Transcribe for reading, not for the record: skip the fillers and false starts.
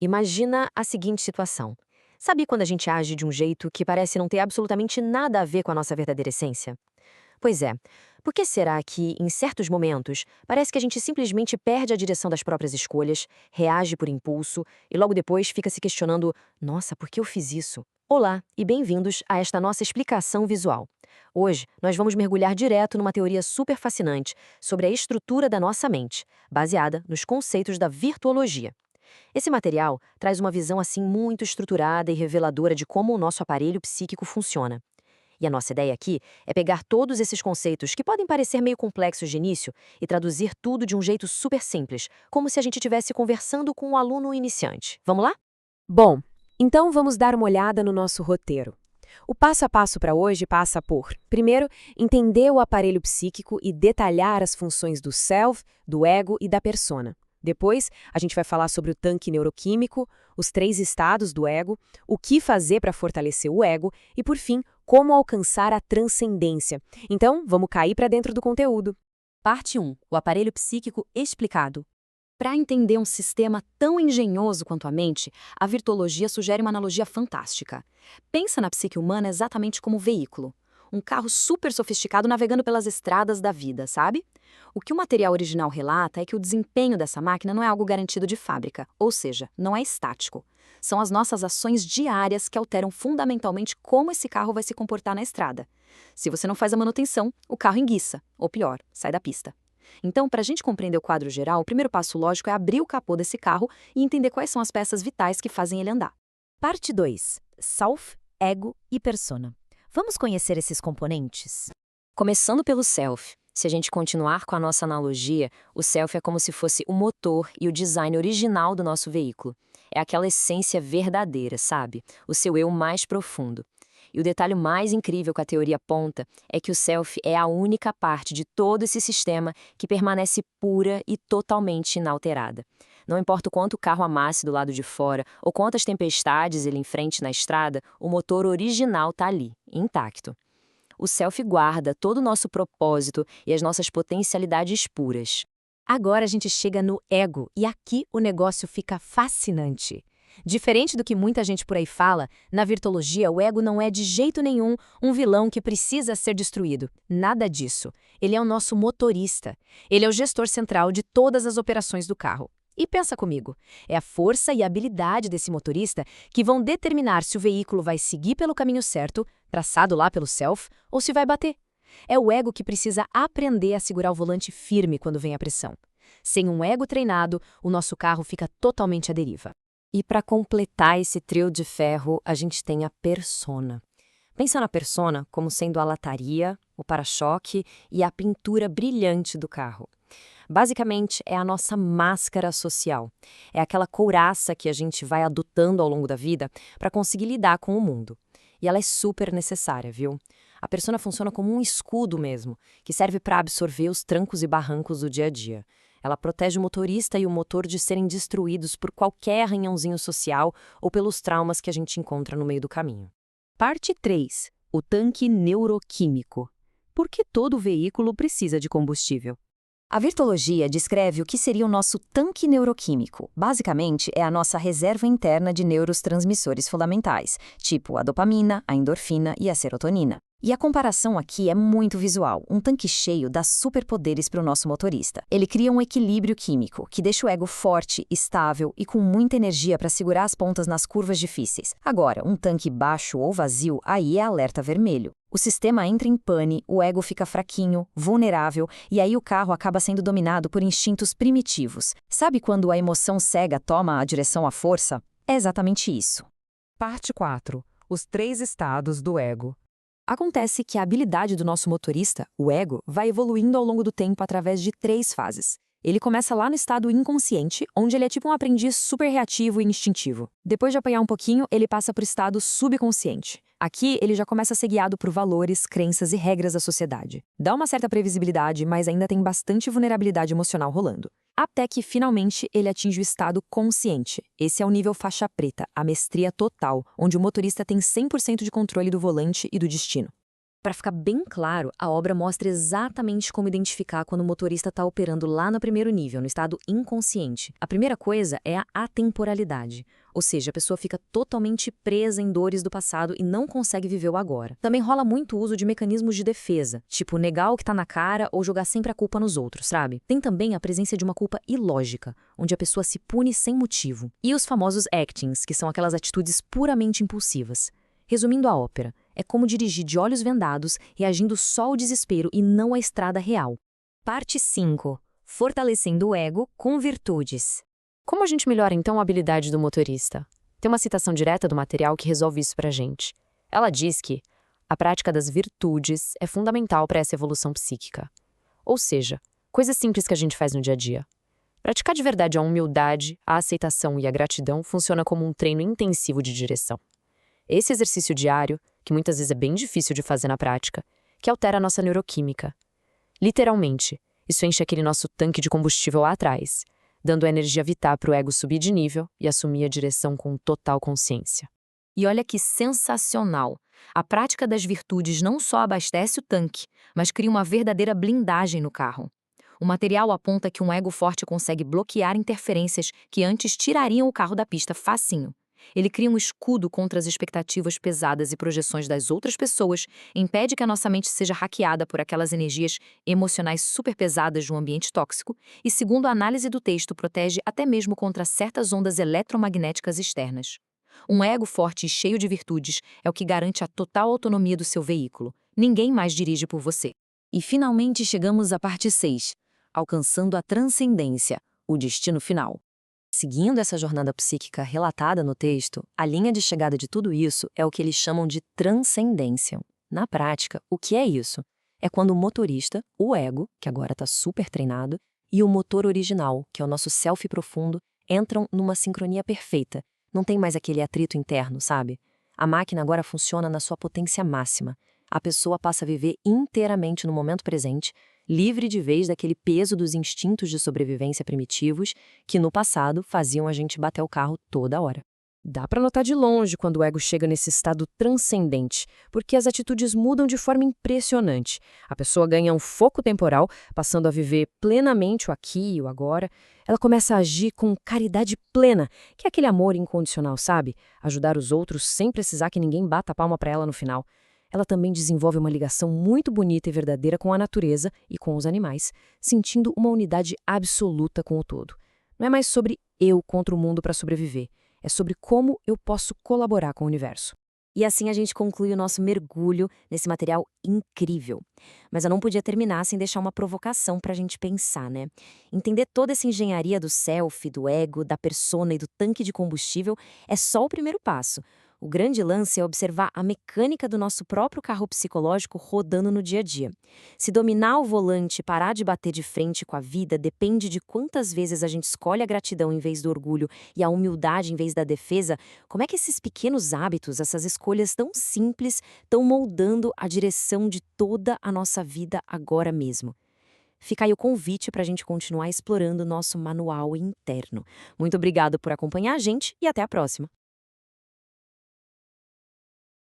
Imagina a seguinte situação. Sabe quando a gente age de um jeito que parece não ter absolutamente nada a ver com a nossa verdadeira essência? Pois é. Por que será que, em certos momentos, parece que a gente simplesmente perde a direção das próprias escolhas, reage por impulso e logo depois fica se questionando: nossa, por que eu fiz isso? Olá e bem-vindos a esta nossa explicação visual. Hoje, nós vamos mergulhar direto numa teoria super fascinante sobre a estrutura da nossa mente, baseada nos conceitos da virtuologia. Esse material traz uma visão assim muito estruturada e reveladora de como o nosso aparelho psíquico funciona. E a nossa ideia aqui é pegar todos esses conceitos que podem parecer meio complexos de início e traduzir tudo de um jeito super simples, como se a gente estivesse conversando com um aluno iniciante. Vamos lá? Bom, então vamos dar uma olhada no nosso roteiro. O passo a passo para hoje passa por, primeiro, entender o aparelho psíquico e detalhar as funções do self, do ego e da persona. Depois, a gente vai falar sobre o tanque neuroquímico, os 3 estados do ego, o que fazer para fortalecer o ego e, por fim, como alcançar a transcendência. Então, vamos cair para dentro do conteúdo. Parte 1. O aparelho psíquico explicado. Para entender um sistema tão engenhoso quanto a mente, a virtuologia sugere uma analogia fantástica. Pensa na psique humana exatamente como veículo. Um carro super sofisticado navegando pelas estradas da vida, sabe? O que o material original relata é que o desempenho dessa máquina não é algo garantido de fábrica, ou seja, não é estático. São as nossas ações diárias que alteram fundamentalmente como esse carro vai se comportar na estrada. Se você não faz a manutenção, o carro enguiça, ou pior, sai da pista. Então, para a gente compreender o quadro geral, o primeiro passo lógico é abrir o capô desse carro e entender quais são as peças vitais que fazem ele andar. Parte 2. Self, ego e persona. Vamos conhecer esses componentes? Começando pelo self. Se a gente continuar com a nossa analogia, o self é como se fosse o motor e o design original do nosso veículo. É aquela essência verdadeira, sabe? O seu eu mais profundo. E o detalhe mais incrível que a teoria aponta é que o self é a única parte de todo esse sistema que permanece pura e totalmente inalterada. Não importa o quanto o carro amasse do lado de fora ou quantas tempestades ele enfrente na estrada, o motor original está ali, intacto. O self guarda todo o nosso propósito e as nossas potencialidades puras. Agora a gente chega no ego e aqui o negócio fica fascinante. Diferente do que muita gente por aí fala, na virtuologia o ego não é de jeito nenhum um vilão que precisa ser destruído. Nada disso. Ele é o nosso motorista. Ele é o gestor central de todas as operações do carro. E pensa comigo, é a força e a habilidade desse motorista que vão determinar se o veículo vai seguir pelo caminho certo, traçado lá pelo self, ou se vai bater. É o ego que precisa aprender a segurar o volante firme quando vem a pressão. Sem um ego treinado, o nosso carro fica totalmente à deriva. E para completar esse trio de ferro, a gente tem a persona. Pensa na persona como sendo a lataria, o para-choque e a pintura brilhante do carro. Basicamente, é a nossa máscara social. É aquela couraça que a gente vai adotando ao longo da vida para conseguir lidar com o mundo. E ela é super necessária, viu? A persona funciona como um escudo mesmo, que serve para absorver os trancos e barrancos do dia a dia. Ela protege o motorista e o motor de serem destruídos por qualquer arranhãozinho social ou pelos traumas que a gente encontra no meio do caminho. Parte 3. O tanque neuroquímico. Por que todo veículo precisa de combustível? A virtuologia descreve o que seria o nosso tanque neuroquímico. Basicamente, é a nossa reserva interna de neurotransmissores fundamentais, tipo a dopamina, a endorfina e a serotonina. E a comparação aqui é muito visual. Um tanque cheio dá superpoderes para o nosso motorista. Ele cria um equilíbrio químico, que deixa o ego forte, estável e com muita energia para segurar as pontas nas curvas difíceis. Agora, um tanque baixo ou vazio, aí é alerta vermelho. O sistema entra em pane, o ego fica fraquinho, vulnerável, e aí o carro acaba sendo dominado por instintos primitivos. Sabe quando a emoção cega toma a direção à força? É exatamente isso. Parte 4. Os 3 estados do ego. Acontece que a habilidade do nosso motorista, o ego, vai evoluindo ao longo do tempo através de 3 fases. Ele começa lá no estado inconsciente, onde ele é tipo um aprendiz super reativo e instintivo. Depois de apanhar um pouquinho, ele passa para o estado subconsciente. Aqui, ele já começa a ser guiado por valores, crenças e regras da sociedade. Dá uma certa previsibilidade, mas ainda tem bastante vulnerabilidade emocional rolando. Até que, finalmente, ele atinge o estado consciente. Esse é o nível faixa preta, a mestria total, onde o motorista tem 100% de controle do volante e do destino. Para ficar bem claro, a obra mostra exatamente como identificar quando o motorista está operando lá no primeiro nível, no estado inconsciente. A primeira coisa é a atemporalidade, ou seja, a pessoa fica totalmente presa em dores do passado e não consegue viver o agora. Também rola muito o uso de mecanismos de defesa, tipo negar o que está na cara ou jogar sempre a culpa nos outros, sabe? Tem também a presença de uma culpa ilógica, onde a pessoa se pune sem motivo. E os famosos actings, que são aquelas atitudes puramente impulsivas. Resumindo a ópera, é como dirigir de olhos vendados, reagindo só ao desespero e não à estrada real. Parte 5. Fortalecendo o ego com virtudes. Como a gente melhora então a habilidade do motorista? Tem uma citação direta do material que resolve isso pra gente. Ela diz que a prática das virtudes é fundamental para essa evolução psíquica. Ou seja, coisas simples que a gente faz no dia a dia. Praticar de verdade a humildade, a aceitação e a gratidão funciona como um treino intensivo de direção. Esse exercício diário, que muitas vezes é bem difícil de fazer na prática, que altera a nossa neuroquímica. Literalmente, isso enche aquele nosso tanque de combustível lá atrás, dando a energia vital para o ego subir de nível e assumir a direção com total consciência. E olha que sensacional! A prática das virtudes não só abastece o tanque, mas cria uma verdadeira blindagem no carro. O material aponta que um ego forte consegue bloquear interferências que antes tirariam o carro da pista facinho. Ele cria um escudo contra as expectativas pesadas e projeções das outras pessoas, impede que a nossa mente seja hackeada por aquelas energias emocionais super pesadas de um ambiente tóxico e, segundo a análise do texto, protege até mesmo contra certas ondas eletromagnéticas externas. Um ego forte e cheio de virtudes é o que garante a total autonomia do seu veículo. Ninguém mais dirige por você. E finalmente chegamos à parte 6, alcançando a transcendência, o destino final. Seguindo essa jornada psíquica relatada no texto, a linha de chegada de tudo isso é o que eles chamam de transcendência. Na prática, o que é isso? É quando o motorista, o ego, que agora está super treinado, e o motor original, que é o nosso self profundo, entram numa sincronia perfeita. Não tem mais aquele atrito interno, sabe? A máquina agora funciona na sua potência máxima. A pessoa passa a viver inteiramente no momento presente, livre de vez daquele peso dos instintos de sobrevivência primitivos que, no passado, faziam a gente bater o carro toda hora. Dá para notar de longe quando o ego chega nesse estado transcendente, porque as atitudes mudam de forma impressionante. A pessoa ganha um foco temporal, passando a viver plenamente o aqui e o agora. Ela começa a agir com caridade plena, que é aquele amor incondicional, sabe? Ajudar os outros sem precisar que ninguém bata a palma para ela no final. Ela também desenvolve uma ligação muito bonita e verdadeira com a natureza e com os animais, sentindo uma unidade absoluta com o todo. Não é mais sobre eu contra o mundo para sobreviver, é sobre como eu posso colaborar com o universo. E assim a gente conclui o nosso mergulho nesse material incrível. Mas eu não podia terminar sem deixar uma provocação para a gente pensar, né? Entender toda essa engenharia do self, do ego, da persona e do tanque de combustível é só o primeiro passo. O grande lance é observar a mecânica do nosso próprio carro psicológico rodando no dia a dia. Se dominar o volante e parar de bater de frente com a vida depende de quantas vezes a gente escolhe a gratidão em vez do orgulho e a humildade em vez da defesa, como é que esses pequenos hábitos, essas escolhas tão simples, estão moldando a direção de toda a nossa vida agora mesmo? Fica aí o convite para a gente continuar explorando o nosso manual interno. Muito obrigado por acompanhar a gente e até a próxima!